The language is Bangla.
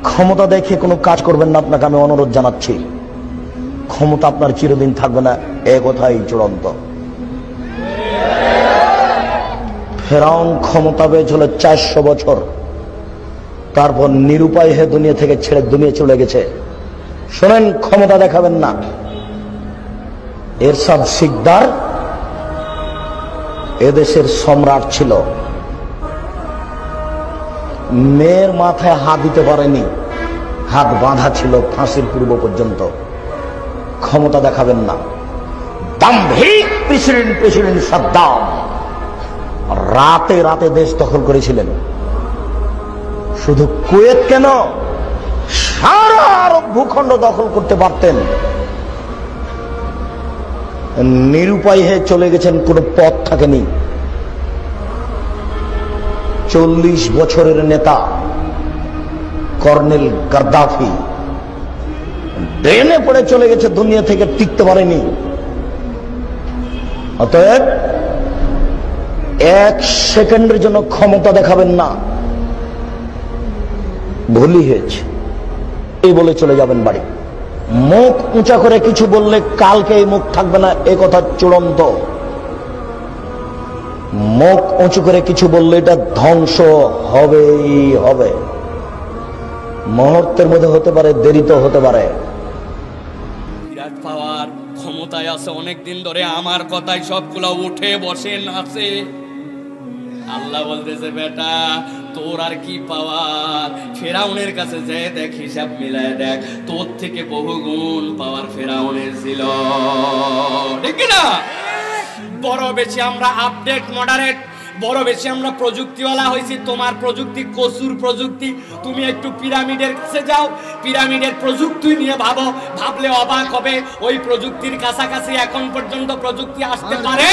ক্ষমতা দেখে কোনো কাজ করবেন না, আপনাকে আমি অনুরোধ জানাচ্ছি। ক্ষমতা আপনার চিরদিন থাকবে না, এ কথাই চূড়ান্ত। ফেরাউন ক্ষমতা পেয়েছিল 400 বছর, তারপর নিরুপায় হয়ে দুনিয়া থেকে ছেড়ে দুনিয়া চলে গেছে। শোনেন, ক্ষমতা দেখাবেন না। এরশাদ সিকদার এদেশের সম্রাট ছিল, মেয়ের মাথায় হাত দিতে পারেনি, হাত বাঁধা ছিল ফাঁসির পূর্ব পর্যন্ত। ক্ষমতা দেখাবেন না। দাম্ভিক প্রেসিডেন্ট সাদ্দাম রাতে রাতে দেশ দখল করেছিলেন। শুধু কুয়েত কেন, সারা আরব ভূখণ্ড দখল করতে পারতেন। নিরুপায় হয়ে চলে গেছেন, কোনো পথ থাকেনি। 40 বছরের নেতা কর্নেল গাদ্দাফি ড্রেনে পড়ে চলে গেছে, দুনিয়া থেকে টিকতে পারেনি। অতএব 1 সেকেন্ডের জন্য ক্ষমতা দেখাবেন না। ভুলই হয়েছে এই বলে চলে যাবেন বাড়ি। মুখ উঁচা করে কিছু বললে কালকে এই মুখ থাকবে না, এ কথা চূড়ান্ত। মুখ উঁচু করে কিছু বললে এটা ধ্বংস হবেই হবে। মুহূর্তের মধ্যে হতে পারে, দেরিতে হতে পারে। বিরাট পাওয়ার, ক্ষমতায় আছে অনেকদিন ধরে, আমার কথায় সবগুলা উঠে বসে নাচে। আল্লাহ বলতেছে, বেটা তোর আর কি পাওয়ার, ফেরাউনের কাছে যে দেখ, হিসাব মিলায় দেখ, তোর থেকে বহুগুণ পাওয়ার ফেরাউনের ছিল, ঠিক না? বড় বেশি আমরা আপডেট মডারেট, বড় বেশি আমরা প্রযুক্তিওয়ালা হয়েছি। তোমার প্রযুক্তি কসুর প্রযুক্তি। তুমি একটু পিরামিডের কাছে যাও, পিরামিডের প্রযুক্তি নিয়ে ভাবো, ভাবলে অবাক হবে। ওই প্রযুক্তির কাছাকাছি এখন পর্যন্ত প্রযুক্তি আসতে পারে।